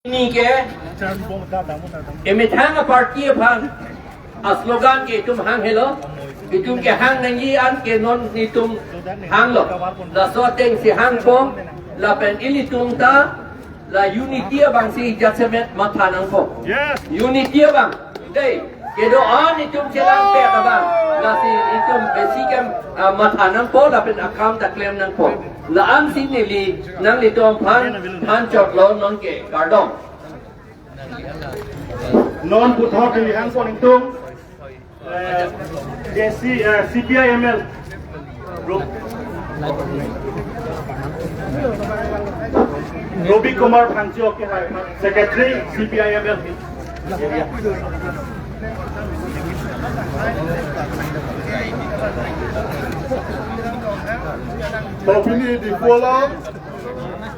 Ini ke emitang parti pan slogan ke tum hang hello itum ke hang nangi an ke non nitum hang lo la soteng si hang po la pen ili tum ta la unity bang si judgment mathanang po unity bang dei ke do an itum selang pe ta bang la si itum besikam mathanang po la pen akam ta claim nang po la am sin li nang li tom pan chok lo non ke gardong non puthok li hang po tung JC CPIML group Robi Kumar Phanchio ke hai secretary CPIML Topini di Kuala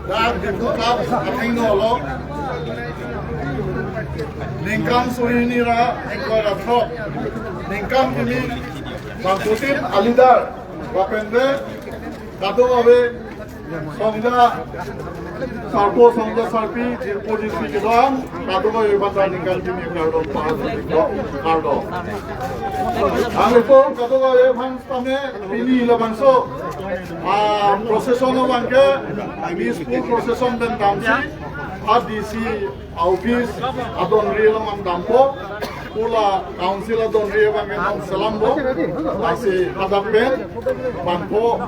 dan di Kutap Atingolo Ningkam Surinira Engkau Rathok Ningkam ini Bangkutin Alidar Bapende Kado Abe Songja Sarpo Songja Sarpi Dirposisi Kedang Kado Abe Bandar Ningkam ini Kardo Kardo Angko Kado Abe Bangstame Ini Labanso Proseson Bangke Peaceful Proseson dan Damsi DC Office Adon Rilang Am Dampo Pula Council Adon Rilang Am Salambo Nasi Hadapin Banpo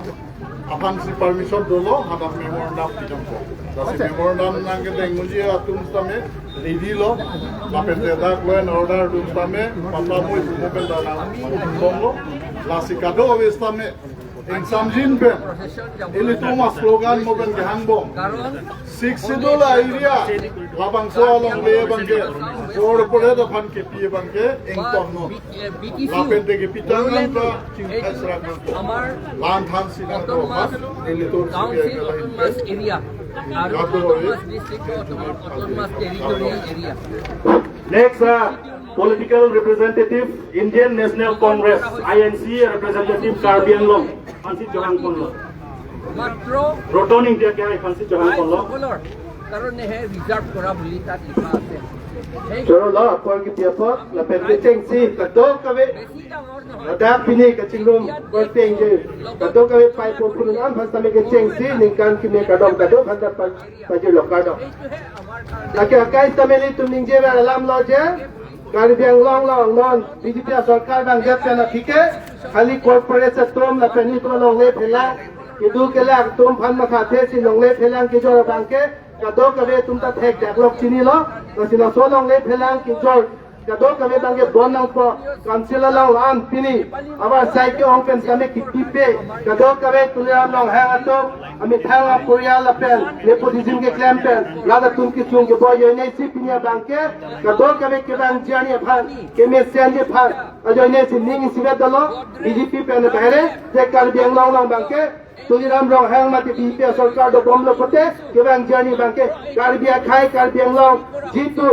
Apan si permission dulu Hadap memorandum Tidampo Nasi memorandum Nangke Denguji Atum Stame Lidilo Lapet Tedak Law Order Dum Stame Papamu Mobil Danang Bongo Nasi Kado Stame Samjin pen ini cuma slogan mobil kehangbong 6 dolar area labang soalong le bangke jor pore da fan ke pie bangke engton no lapen te ke pitangan ka cingkasra ko lan than sina ko mas ini to mas area autonomous district autonomous territorial area next political representative Indian National Congress INC representative Karbi Anglong Hansi Johang Konlo matro rotoning dia kaya Hansi Johang Konlo karon he reserve kora buli ta likha ase Choro la por ki piapa la permitting si kado kabe ada pini ke cingrum berting je kado kabe pai po punan bhasta me ke cheng si ningkan ki me kado bhanda paju lokado laki akai tameli tum ningje ba alam lo je Karbiang long non BJP सरकार bang jat na thike khali corporate se tom la pani to long le phela kidu ke la tom phan ma khathe si long le phelang ki jor bang ke kado kabe tum ta thek develop chini lo nasina so long le phelang ki jor kado kabe bang ke bon nang po council long an pini abar sai ke ong pen kame ki pipe kado kabe tulam long ha ato ami thanga korea la pen nepotism ke claim pen lada tum ki chung ke boy ne si pinya bang ke kado kabe ke bang jani phan ke me sen je phan ajo ne si ning si ve dalo BJP pen bare te Karbiang long bang ke Tuliram rong hang mati BJP sarkar do bom lo pote ke bang jani bang ke Karbia khai Karbiang long jitu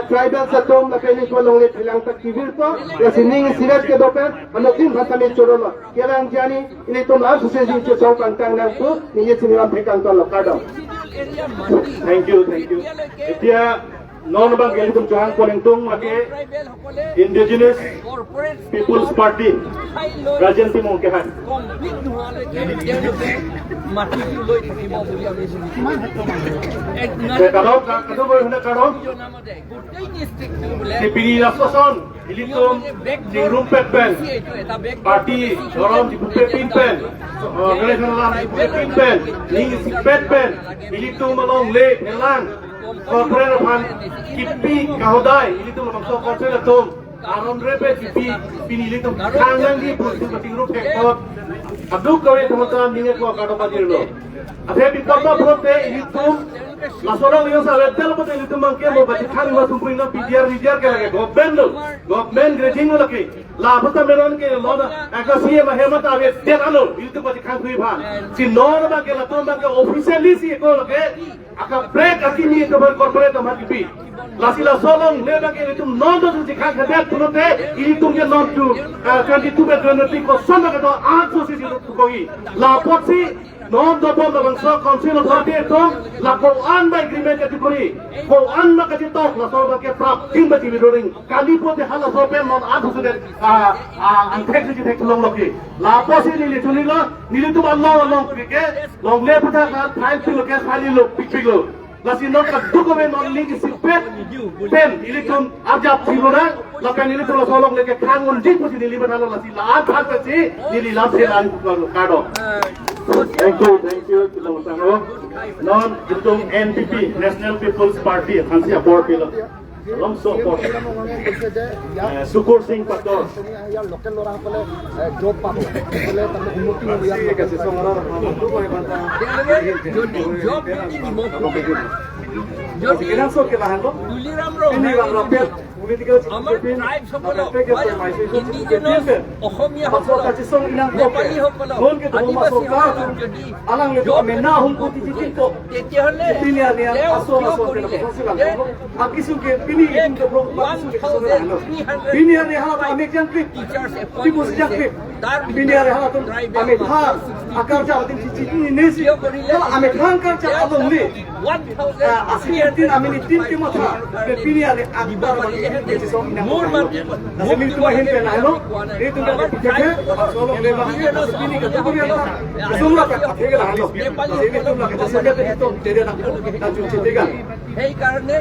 tribal sa tom la pen ko long le philang tak ki vir ko ya si ning si ve ke do pen ano din bhata me choro lo ke bang jani ini tom la su se ji che chau kan tang nang ku ni ye sini ram phekan to lo kado thank you etia non bang gelitum Johang Konengtung lagi Indigenous People's Party Rajan Timur ke hai mati loi থাকিব বুলি আমি kado boy huna kado গোটেই district বলে Dipini Rasoson ilitum jingrum petpen party jorom dibupe pinpen ngelesan pinpen ning si petpen ilitum malong le elang korporat pan kipi kahodai ilitum bangso korporat tom aron repe kipi pini ilitum kangang di putih jingrum pekot aduk kau itu macam ni ko kado padirlo abe bitota prote ilitum Lasorang yang saya tel betul itu mangke mau baca kali masuk punya bijar ke lagi government grading lagi lah betul meron ke lona agak sih mah hemat abe dia anu itu baca kali pun si non mangke lah tuh mangke officially sih ko lagi agak break asini itu corporate mah kipi lasila solong le mangke itu non tuh si kali dia tuh teh itu dia non tuh kan itu betul nanti ko sama kata 800 sih itu koi lah pot sih non dobom la bangsa council authority tong la ko an by agreement category ko an na kati tok la so ke prap tin ba ti ring kali po te hala so pe non a thu de an thek ji thek long loki la po si ni tu ni tu Allah ke long le pata ka file tu ke file lo pik lo la si non ka document on link si pen ilitum ajab thilona la pen ilitum la so long le ke khangon ji po si ni ba la si la thak pa si ni la se an ka do. Thank you, Kilong Sangro. Non itong NPP, National People's Party, Hansi Abor Pila. Long so po. Sukur Singh Pator. Local ল'ৰাসকলে job পাব সকলে তাৰমানে উন্নতি হ'ব ইয়াত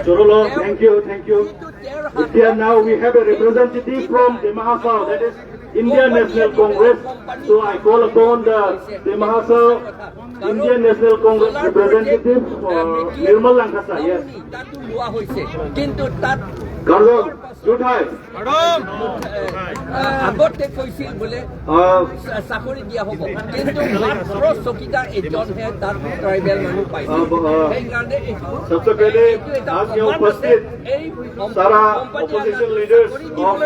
Chorolo, thank you. Here now we have a representative from the Mahasau, that is Indian National Congress. So I call upon the Mahasau Indian National Congress representative Nirmal Lankasa. Yes. Gardon, good high. আগতে কৈছিল বোলে চাকৰি দিয়া হ'ব কিন্তু মাত্ৰ চকীদাৰ এজনহে তাত ট্ৰাইবেল মানুহ পাইছে সেইকাৰণে सबसे पहले आज यहाँ उपस्थित सारा opposition leaders of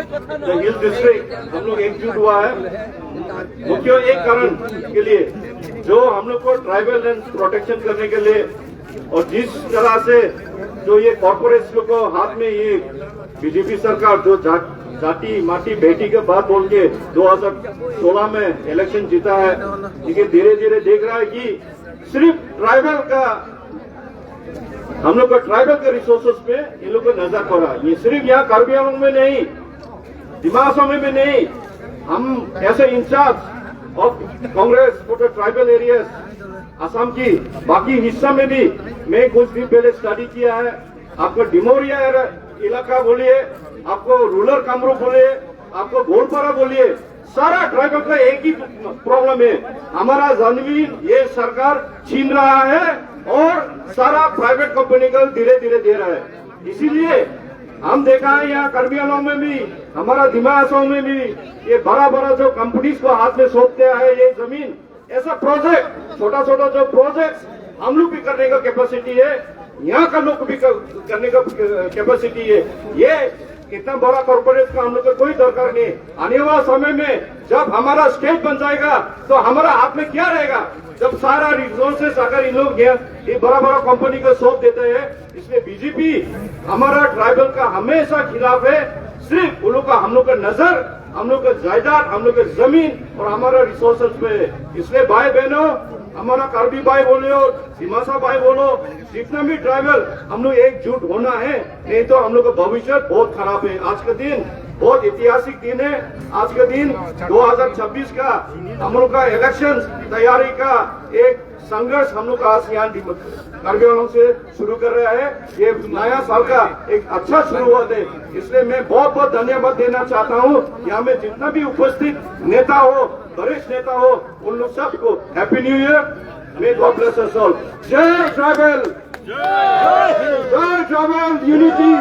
the hill district हम लोग एकजुट हुआ है मुख्य एक कारण के लिए जो हम लोग को ट्राइबल लैंड प्रोटेक्शन करने के लिए और जिस तरह से जो ये कॉर्पोरेट्स को हाथ में ये बीजेपी सरकार जो जाति माटी बेटी के बात बोल के 2016 में इलेक्शन जीता है लेकिन धीरे धीरे देख रहा है कि सिर्फ ट्राइबल का हम लोग का ट्राइबल के रिसोर्सेस पे इन लोग को नजर पड़ा ये सिर्फ यहाँ कार्बी आंगलों में नहीं दिमाग में भी नहीं हम ऐसे in charge of Congress for the tribal areas Assam की बाकी हिस्सा में भी मैं कुछ दिन पहले स्टडी किया है आपको डिमोरिया इलाका बोलिए आपको रूरल कामरूप बोलिए आपको गोलपारा बोलिए सारा ट्राइबल का एक ही प्रॉब्लम है हमारा जमीन ये सरकार छीन रहा है और सारा प्राइवेट कंपनी को धीरे धीरे दे रहा है इसीलिए हम देखा है यहाँ कार्बी आंगलों में भी हमारा दिमाग में भी ये बड़ा बड़ा जो कंपनीज को हाथ में सौंपते हैं ये जमीन ऐसा प्रोजेक्ट छोटा छोटा जो प्रोजेक्ट हम लोग भी करने का कैपेसिटी है यहाँ का लोग भी करने का कैपेसिटी है ये इतना बड़ा कॉर्पोरेट का हम लोग को कोई दरकार नहीं आने वाला समय में जब हमारा स्टेट बन जाएगा तो हमारा हाथ में क्या रहेगा जब सारा रिसोर्सेस अगर इन लोग ये बड़ा बड़ा कंपनी को सौंप देते हैं इसलिए बीजेपी हमारा ट्राइबल का हमेशा खिलाफ है सिर्फ उन लोग का हम लोग का नजर हम लोग का जायदाद हम लोग का जमीन और हमारा रिसोर्सेस पे इसलिए भाई बहनों हमारा कार्बी भाई बोलो दिमासा भाई बोलो जितना भी ट्राइबल हम लोग एकजुट होना है नहीं तो हम लोग का भविष्य बहुत खराब है आज का दिन बहुत ऐतिहासिक दिन है आज का दिन 2026 का हम लोग का इलेक्शन तैयारी का एक संघर्ष हम लोग का आज यहाँ कार्बी आंगलों से शुरू कर रहा है ये नया साल का एक अच्छा शुरुआत है इसलिए मैं बहुत बहुत धन्यवाद देना चाहता हूँ यहाँ में जितना भी उपस्थित नेता हो वरिष्ठ नेता हो उन लोग सबको happy new year may God bless us all जय tribal unity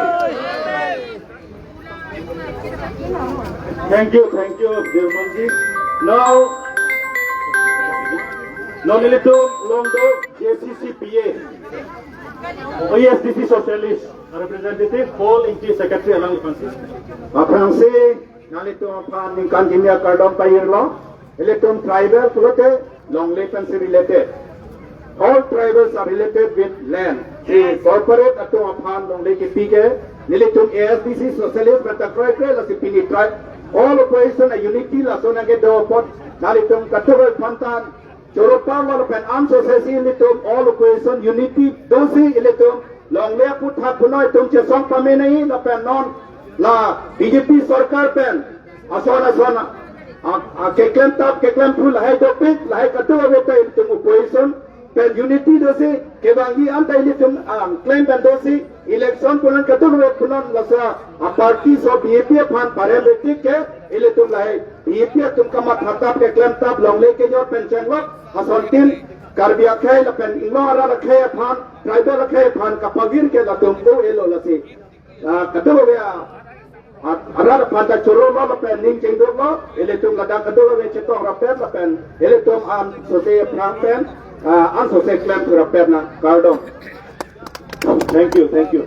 thank you Devman ji now Nonilito Londo, JCCPA, OESDC Socialist, representative, Paul Inchi Secretary along Francis. Francis, nalito pan kan kimia kardom payirlo, electron tribal kulote long latency related. All tribals are related with land. The corporate ato pan long lake pike, nilito ASDC Socialist Batakroi la sipini tribe. All operation a unity la sona get do pot nalito katugal pantan Coropang wala pen am sosesi ilitum all equation unity dosi ilitum long le puthat punoi tum che song pame nahi la pen non la BJP sarkar pen asona keklem tap keklem pru lahai topik lahai katu aveta ilitum opposition pen unity dosi kebangi anta ilitum claim pen dosi election punan katu punan lasa party so BJP phan paramedic ke ilitum lahai BJP tum kama thata keklem tap long le ke jor pen chenglok asontin karbia khay la pen ingora la khay phan tribal la khay phan kapavir ke la tum ko elo la si kadu ya ara phan ta choro la pen ning cheng do lo ele tum la da kadu we cheto ra pen la pen ele tum am so se phan pen an so se claim ra pen na kardom. Thank you.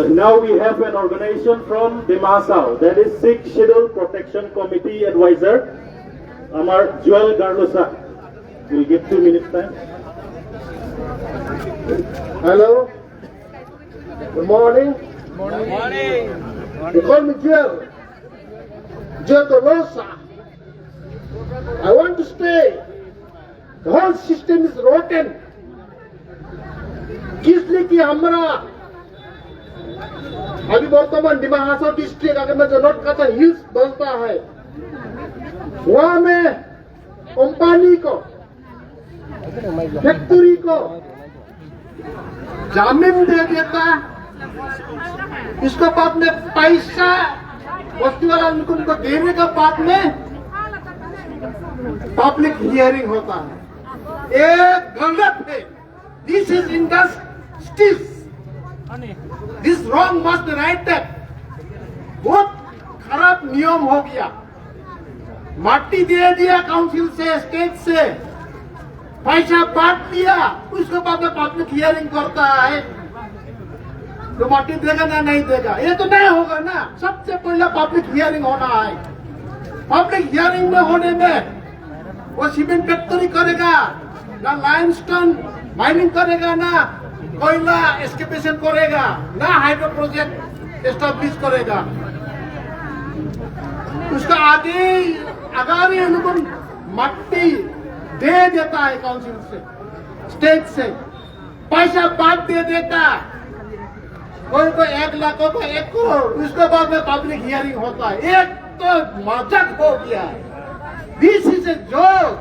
Now we have an organization from Dimasao, that is Sikh Schedule Protection Committee Advisor, Amar Joel Garlosa. We'll give 2 minutes time. Hello. Good morning. They call me Joel Garlosa. I want to stay. The whole system is rotten. किसलिए कि हमारा अभी वर्तमान Dima Hasao district अगर मैं जनोट का hills बनता है वहां में कंपनी को फैक्ट्री को जामीन दे देता इसके बाद में पैसा वस्तु वाला उनको देने के बाद में पब्लिक हियरिंग होता है। एक गलत है। This is injustice. This wrong must be righted. बहुत खराब नियम हो गया। माटी दे दिया काउंसिल से स्टेट से पैसा बांट दिया उसके बाद में पब्लिक हियरिंग करता है तो माटी देगा ना नहीं देगा ये तो नहीं होगा ना। सबसे पहले पब्लिक हियरिंग होना है। पब्लिक हियरिंग में होने में वो सीमेंट फैक्ट्री करेगा ना लाइमस्टोन माइनिंग करेगा ना कोयला एक्सकेवेशन करेगा ना हाइड्रो प्रोजेक्ट एस्टेब्लिश करेगा। उसका आगे अगर ये उनको मट्टी दे देता है काउंसिल से स्टेट से पैसा बांट दे देता कोई को 1 लाख को 1 करोड़ उसके बाद में पब्लिक हियरिंग होता है। एक तो मजाक हो गया है। This is a joke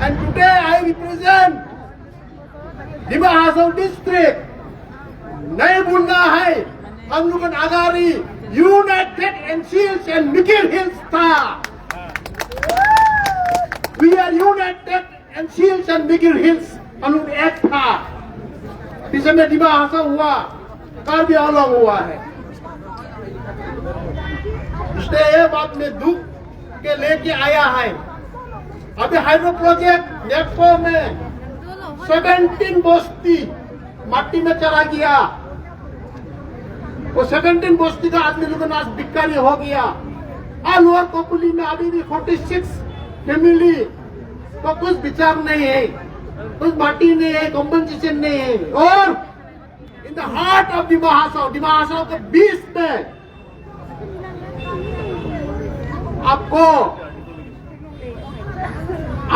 and today I represent Dima Hasao district. नहीं भूलना है हम लोग अगारी united NC Hills and Mikir Hills था। We are united NC Hills and Mikir Hills हम लोग एक था। पीछे में डिमा हासाव हुआ कार्बी आंगलोंग हुआ है। इसलिए ये बात में दुख के लेके आया है। अभी हाइड्रो प्रोजेक्ट नेपको में 17 बस्ती माटी में चला गया। वो 17 बस्ती का आदमी लोगों आज भिखारी हो गया। और लोअर कोपुली में अभी भी 46 फैमिली को कुछ विचार नहीं है, कुछ माटी नहीं है, कॉम्पनसेशन नहीं है। और in the heart of Dima Hasao के बीच में आपको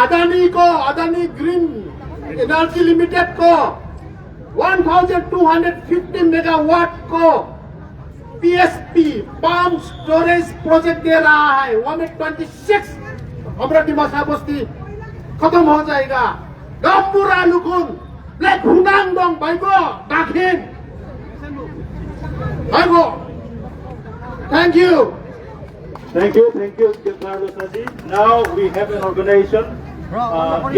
अदानी ग्रीन एनर्जी लिमिटेड को 1250 मेगावाट को पीएसपी पाम स्टोरेज प्रोजेक्ट दे रहा है। 126 हमारा डिमासा बस्ती खत्म हो जाएगा। गंबुरा लुकुन ब्लैक हुनांग डोंग बाइगो दाखिन बाइगो। Thank you. Thank you, Carlos Haji. Now we have an organization,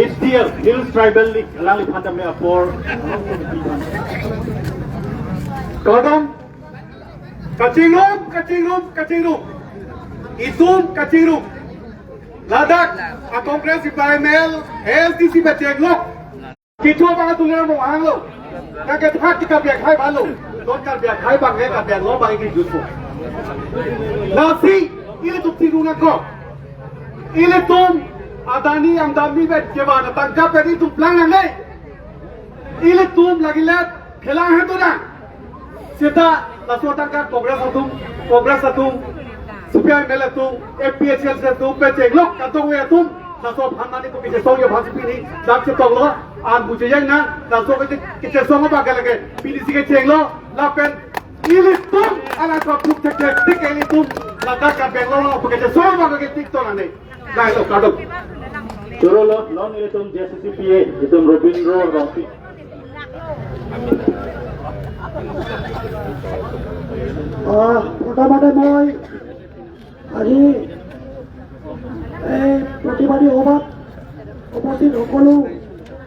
HTL, Hills Tribal League, Lali Pandamea for Kodong, Kachilum, Isum, Kachilum, Ladak, a Congress Environmental, LTC Bacheglo, Kitua Batulan, Halo, Nagat Hakika Biakai Balu, don't get Biakai Banga, Bialo by useful. Now see, ile tuktiruna ko ile tum adani amdani में जवान तंका peri तुम plan नहीं ile tum लगिला खेला है तो ना सीधा लसोटा का कांग्रेस तुम सीपीआई में तुम एपीएचएल से तुम पे चेक लो का तो हुए तुम la so phan mani ko ke song ya phasi pini dak che tong lo an bu che yang na la so ke song ba ka lage pini si ke cheng lo la pen ilitum ala ko puk te tik ilitum la dak ka beng lo ko ke song ba ke tik to na ne dai lo ka do Turolo non ilitum JCCPA itum Robindro Rongpi. প্ৰথমতে মই আজি এই প্ৰতিবাদী সভাত উপস্থিত সকলো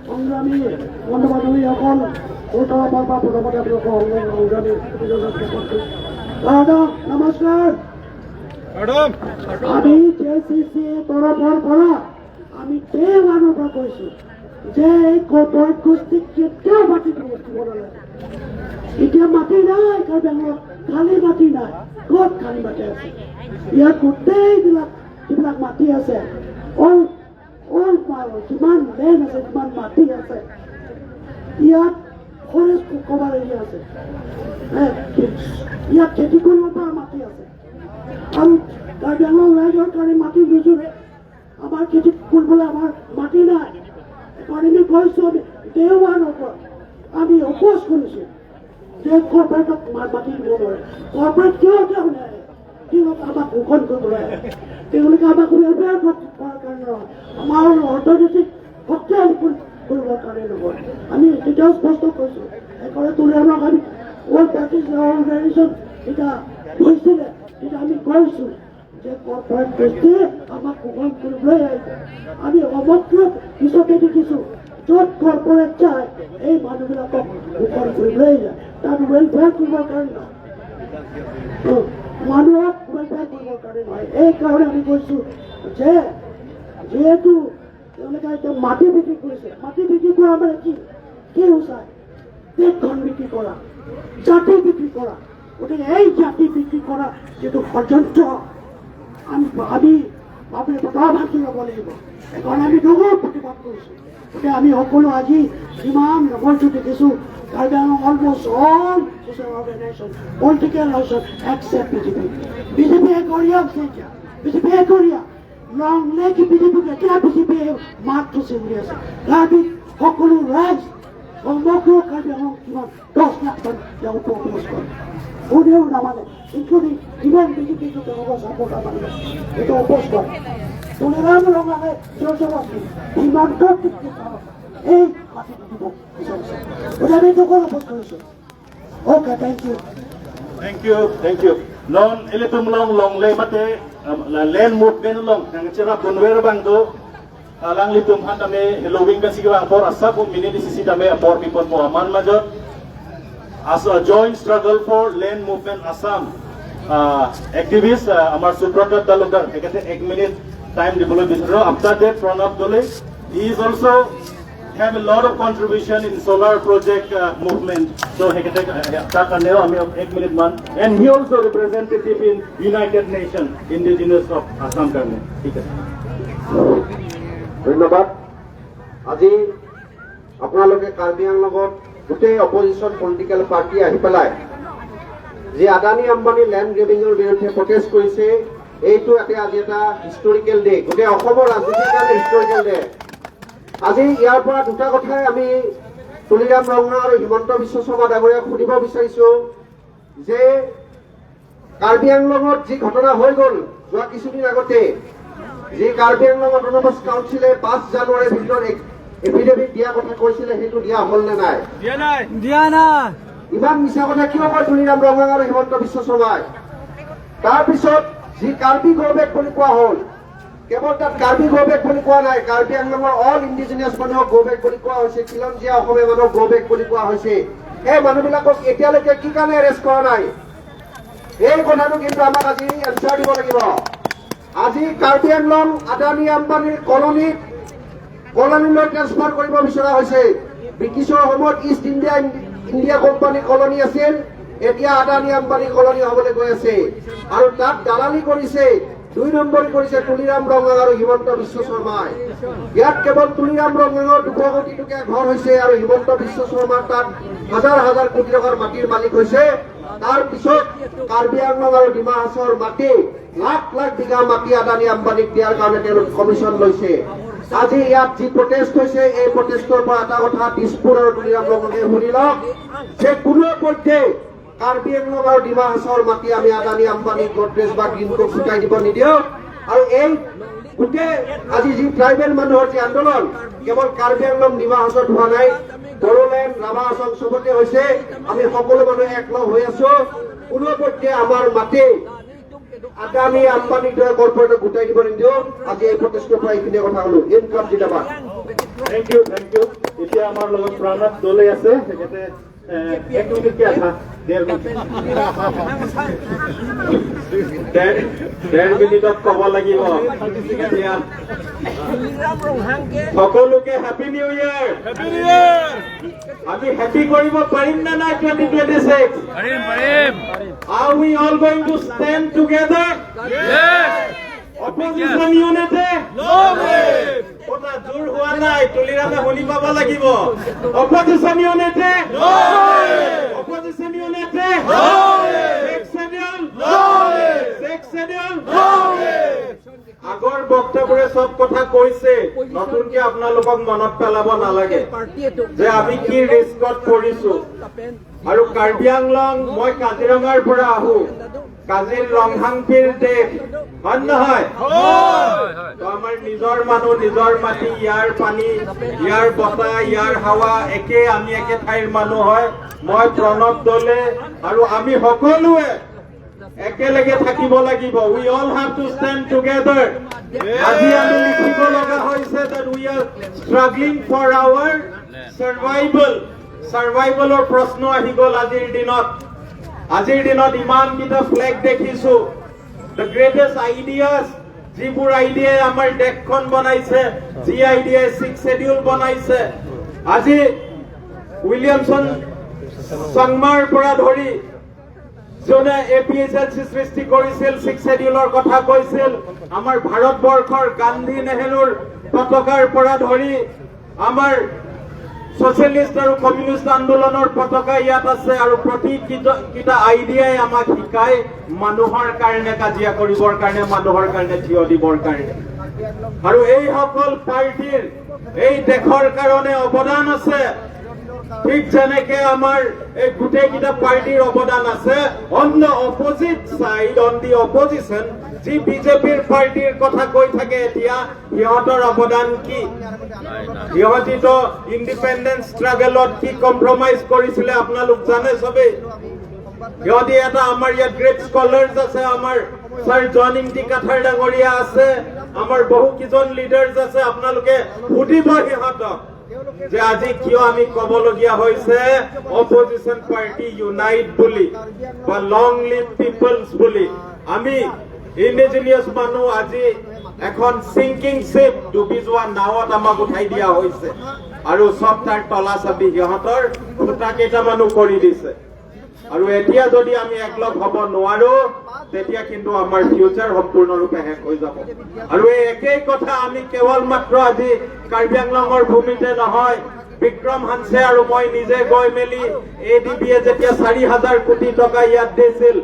সংগ্ৰামী বন্ধু বান্ধৱীসকল ওচৰৰ পৰা প্ৰথমতে সংগ্ৰামী দাদা নমস্কাৰ। আমি JCC তৰফৰ পৰা আমি দেওবাৰৰ পৰা কৈছোঁ যে এই কৰ্পৰেট গোষ্ঠীক কেতিয়াও মাটি দিব নালাগে। এতিয়া মাটি নাই কাৰ্বিআংলঙত, খালী মাটি নাই। ক'ত খালী মাটি আছে? ইয়াত গোটেইবিলাক যিবিলাক মাটি আছে যিমান লেণ্ড আছে, যিমান মাটি আছে, ইয়াত ফৰেষ্ট কভাৰ এৰিয়া আছে, ইয়াত খেতি কৰিব পৰা মাটি আছে। আৰু কাৰ্বিআংলং ৰাইজৰ কাৰণে মাটি নোজোৰে। আমাৰ খেতি কৰিবলৈ আমাৰ মাটি নাই। সেইকাৰণে আমি কৈছোঁ, আমি দেওবাৰৰ পৰা আমি অপোজ কৰিছোঁ যে কৰ্পৰেটক মাটি দিব নোৱাৰে। কৰ্পৰেট কিয় নোৱাৰে? তেওঁলোকে আমাক শোষণ কৰিবলৈ আহে। তেওঁলোকে আমাক ৱেলফেয়াৰ কৰাৰ কাৰণে নহয়, আমাৰ অৰ্থনৈতিক শক্তিশালী কৰিবৰ কাৰণে নহয়। আমি তেতিয়াও স্পষ্ট কৈছোঁ। সেইকাৰণে তুলিয়ামক আমি ৱৰ্ল্ড প্ৰেক্টিছ অৰ্গেনাইজেশ্যন যেতিয়া হৈছিলে তেতিয়া আমি কৈছোঁ যে কৰ্পৰেট গোষ্ঠীয়ে আমাক শোষণ কৰিবলৈ আহিছে। আমি সমগ্ৰ পিছতে দেখিছোঁ য'ত কৰ্পৰেট যায় এই মানুহবিলাকক শোষণ কৰিবলৈ যায়। তাত ৱেলফেয়াৰ কৰিবৰ কাৰণে নহয়, মানুহক ৱেলফেয়াৰ কৰিবৰ কাৰণে নহয়। এইকাৰণে আমি কৈছোঁ যে যিহেতু তেওঁলোকে এতিয়া মাটি বিক্ৰী কৰিছে, মাটি বিক্ৰী কৰা মানে কি সূচায়? দেশখন বিক্ৰী কৰা, জাতি বিক্ৰী কৰা। গতিকে এই জাতি বিক্ৰী কৰা যিটো ষড়যন্ত্ৰ আমি প্ৰধানমন্ত্ৰী ল'ব লাগিব। সেইকাৰণে আমি ডগৰ প্ৰতিবাদ কৰিছোঁ। গতিকে আমি সকলো আজি যিমান মঞ্চত দেখিছোঁ Karbi Anglong almost all social organisation political organisation accept বিজেপিয়ে কৰি আছে। এতিয়া বিজেপিয়ে কৰি লং লেক বিজেপিক এতিয়া বিজেপিয়ে মাত থৈছে বুলি আছে। কাৰ্বি সকলো ৰাইজ সমগ্ৰ কাৰ্বিআংলং কিমান 10 লাখ টন তেওঁ প্ৰপ'জ কৰে, কোনেও নামানে, ইনক্লুডিং ইভেন বিজেপি তেওঁলোকৰ চাপৰ্ট নামানে, এইটো অপ'জ কৰে। তুলিৰাম ৰঙালে জোৰজবস্তি সীমান্ত এই মাটিটো দিব বিচাৰিছে। গতিকে আমি এইটো অপ'জ কৰিছোঁ। Okay, thank you. Thank you. Non ilitum long le mate land movement long nang cira bunwer bang do lang litum han tame lowing kan sige bang por asa ko minute sisi tame por people mo aman major as a joint struggle for land movement Assam activist amar Subrata Talukar ekate 1 minute time develop bisaro after that Pranab Dole he is also have a lot of contribution in solar project movement. So he can take a minute man, and he also representative in United Nations Indigenous of Assam Karne. ধন্যবাদ। আজি আপোনালোকে কাৰ্বিআংলঙত গোটেই opposition political party আহি পেলাই যি Adani Ambani land গ্ৰেবিঙৰ বিৰুদ্ধে protest কৰিছে, এইটো আজি এটা হিষ্টৰিকেল ডে, গোটেই অসমৰ ৰাজনীতিৰ কাৰণে হিষ্টৰিকেল ডে। আজি ইয়াৰ পৰা দুটা কথাই আমি তুলিৰাম ৰঙা আৰু হিমন্ত বিশ্ব শৰ্মা ডাঙৰীয়াক সুধিব বিচাৰিছোঁ যে কাৰ্বিআংলঙত যি ঘটনা হৈ গ'ল যোৱা কিছুদিন আগতে, যি কাৰ্বিআংলং অট'নমাছ কাউন্সিলে 5 জানুৱাৰীৰ ভিতৰত এফিডেভিট দিয়া কথা কৈছিলে, সেইটো দিয়া হ'ল নে নাই? দিয়া নাই। ইমান মিছা কথা কিয় কয় তুলিৰাম ৰঙা আৰু হিমন্ত বিশ্ব শৰ্মাই? তাৰপিছত যি কাৰ্বি গ'বেক বুলি কোৱা হ'ল, কেৱল তাত কাৰ্বি গ'বেক বুলি কোৱা নাই, কাৰ্বিআংলঙৰ অল ইণ্ডিজিনিয়াছ মানুহক গ'বেক বুলি কোৱা হৈছে, খিলঞ্জীয়া অসমীয়া মানুহক গ'বেক বুলি কোৱা হৈছে। এই মানুহবিলাকক এতিয়ালৈকে কি কাৰণে এৰেষ্ট কৰা নাই? এই কথাটো কিন্তু আমাক আজি এনচাৰ দিব লাগিব। আজি কাৰ্বিআংলং আদানী আম্বানীৰ কলনীলৈ ট্ৰেন্সফাৰ কৰিব বিচৰা হৈছে। ব্ৰিটিছৰ সময়ত ইষ্ট ইণ্ডিয়া কোম্পানী কলনী আছিল, এতিয়া আদানী আম্বানী কলনী হ'বলৈ গৈ আছে। আৰু তাত দালালি কৰিছে, 2 নম্বৰী কৰিছে তুলিৰাম ৰঙা আৰু হিমন্ত বিশ্ব শৰ্মাই। ইয়াত কেৱল তুলিৰাম ৰঙাঙৰ 200 কোটি টকীয়া ঘৰ হৈছে আৰু হিমন্ত বিশ্ব শৰ্মাৰ তাত হাজাৰ হাজাৰ কোটি টকাৰ মাটিৰ মালিক হৈছে। তাৰ পিছত কাৰ্বিআংলং আৰু ডিমা হাছাওৰ মাটি লাখ লাখ বিঘা মাটি আদানী আম্বানীক দিয়াৰ কাৰণে তেওঁলোকে কমিশ্যন লৈছে। আজি ইয়াত যি প্ৰটেষ্ট হৈছে এই প্ৰটেষ্টৰ পৰা এটা কথা দিছপুৰ আৰু তুলিৰাম লগতে শুনি লওক যে কোনো পৰ্যায়ে কাৰ্বি আংলং আৰু ডিমা হাছাওৰ মাটি আমি আদানী আম্বানী গডৰেজ বা গ্ৰীণকোক ফুটাই দিব নিদিওঁ আৰু এই গোটেই আজি যি ট্ৰাইবেল মানুহৰ যি আন্দোলন কেৱল কাৰ্বি আংলং ডিমা হাছাওত হোৱা নাই বড়োলেণ্ড ৰাভা হাছাও চবতে হৈছে আমি সকলো মানুহ একলগ হৈ আছো কোনো পৰ্যায়ে আমাৰ মাটি আদানী আম্বানীৰ দৰে কৰ্পৰেটক গোটাই দিব নিদিওঁ আজি এই প্ৰটেষ্টৰ পৰা এইখিনি কথা হলো ইনকাম জিন্দাবাদ থেংক ইউ এতিয়া আমাৰ লগত প্ৰণৱ দলে আছে তেখেতে 1 মিনিট কি আধা 1.5 মিনিটত ক'ব লাগিব এতিয়া সকলোকে হেপী নিউ ইয়াৰ আমি হেপী কৰিব পাৰিম নে নাই 2026 Are we all going to stand together? Yes. Opposition unity? No way. Kota jur hua nai, tulirame holi paba lagibo. Opposition unity? No way. Opposition unity? No way. Sixth schedule? No way. Sixth schedule? No way. আগৰ বক্তব্যৰে সব কথা কৈছে নতুনকে আপোনালোকক মনত পেলাব নালাগে যে আমি কি ৰিস্কত পৰিছো আৰু কাৰ্বি আংলং মই কাজিৰঙাৰ পৰা আহো কাজিৰঙাংপিৰ দেশ হয় নহয় তো আমাৰ নিজৰ মানুহ নিজৰ মাটি ইয়াৰ পানী ইয়াৰ বতাহ ইয়াৰ হাৱা একে আমি একে ঠাইৰ মানুহ হয় মই প্ৰণৱ দলে আৰু আমি সকলোৱে একেলগে থাকিব লাগিব we all have to stand together আজি আমি লিখিব লগা হৈছে that we are struggling for our সাৰ্ভাইভালৰ প্ৰশ্ন আহি গ'ল আজিৰ দিনত ইমান কিটা ফ্লেগ দেখিছো the greatest ideas যিবোৰ আইডিয়াই আমাৰ দেশখন বনাইছে যি আইডিয়াই 6 schedule বনাইছে আজি উইলিয়ামসন সংমাৰ পৰা ধৰি जोने एपीएसएलसी सृष्टि करिছিল 6 शेड्यूलर কথা কৈছিল আমাৰ ভাৰতবৰ্ষৰ গান্ধী নেহৰুৰ পতাকাৰ পৰা ধৰি আমাৰ সোশ্যালিষ্ট আৰু কমিউনিষ্ট আন্দোলনৰ পতাকা ইয়াত আছে আৰু প্ৰতি কিটা আইডিয়াই আমাক শিকায় মানুহৰ কাৰণে কাজিয়া কৰিবৰ কাৰণে মানুহৰ কাৰণে থিয় দিবৰ কাৰণে আৰু এই সকল পাৰ্টিৰ এই দেশৰ কাৰণে অৱদান আছে ঠিক যেনেকে আমাৰ এই গোটেই কিটা পাৰ্টিৰ অৱদান আছে on the opposite side on the opposition যি বিজেপিৰ পাৰ্টিৰ কথা কৈ থাকে এতিয়া ইহঁতৰ অৱদান কি ইহঁতিতো ইণ্ডিপেণ্ডেন্স ষ্ট্ৰাগলত কি কম্প্ৰমাইজ কৰিছিলে আপোনালোক জানে সবে ইহঁতি এটা আমাৰ ইয়াত গ্ৰেট স্কলাৰ্ছ আছে আমাৰ স্যাৰ জয়নিং টি কাঠাৰ ডাঙৰীয়া আছে আমাৰ বহু কিজন লিডাৰ্ছ আছে আপোনালোকে সুধিব সিহঁতক যে আজি কিয় আমি কবলগীয়া হৈছে অপোজিশন পাৰ্টি ইউনাইট বুলি বা লং লিভ পিপলছ বুলি আমি ইন্ডিজিনিয়াস মানুহ আজি এখন সিংকিং শিপ ডুবি যোৱা নাৱত আমাক উঠাই দিয়া হৈছে আৰু সব তাৰ তলা চাবি সিহঁতৰ ফুটা কেইটামানো কৰি দিছে আৰু এতিয়া যদি আমি একলগ হ'ব নোৱাৰো তেতিয়া কিন্তু আমাৰ ফিউচাৰ সম্পূৰ্ণৰূপে শেষ হৈ যাব আৰু এই একেই কথা আমি কেৱল মাত্ৰ আজি কাৰ্বি আংলঙৰ ভূমিতে নহয় বিক্ৰম হানছে আৰু মই নিজে গৈ মেলি এডিবিয়ে যেতিয়া 4000 কোটি টকা ইয়াত দিছিল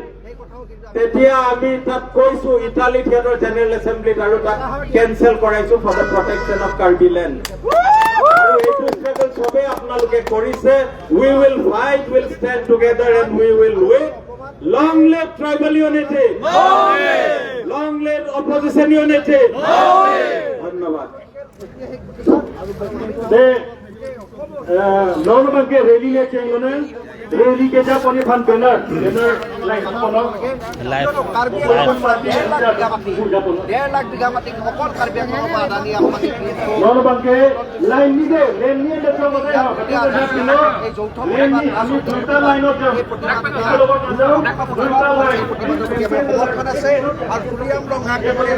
তেতিয়া আমি তাত কৈছো ইটালী থিয়েটাৰ জেনেৰেল এছেম্বলিত আৰু তাক কেনসেল কৰাইছো for the protection of Karbi land আৰু এইটো ষ্ট্ৰাগল সবে আপোনালোকে কৰিছে we will fight will stand together and we will win long live tribal unity long live opposition unity ধন্যবাদ नॉर्मल के रैली ले चाहिए रैली के जा पनी फन बैनर लाइक अपनो लाइव 1.5 लाख बिघा माटी अकल कार्बि आंलंग आदानी आम्बानी नॉर्मल के लाइन नि दे लेन नि ले तो बते हा लेन नि আমি দুটা লাইনত যাও দুটা লাইন আছে আর তুলিয়াম রঙা কে বলে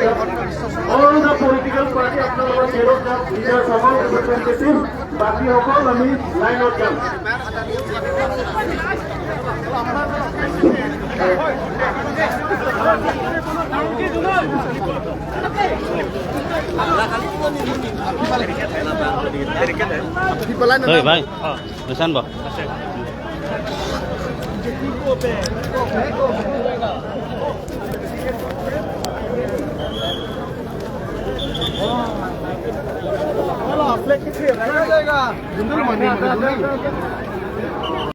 all the political party আপনারা কেরো কাপ লিডার সবাই রিপ্রেজেন্টেটিভ বাকি সকল আমি লাইনত যাম भाई बेसान बा Wala, flex kasi. Kaya jaga. Jundul mani.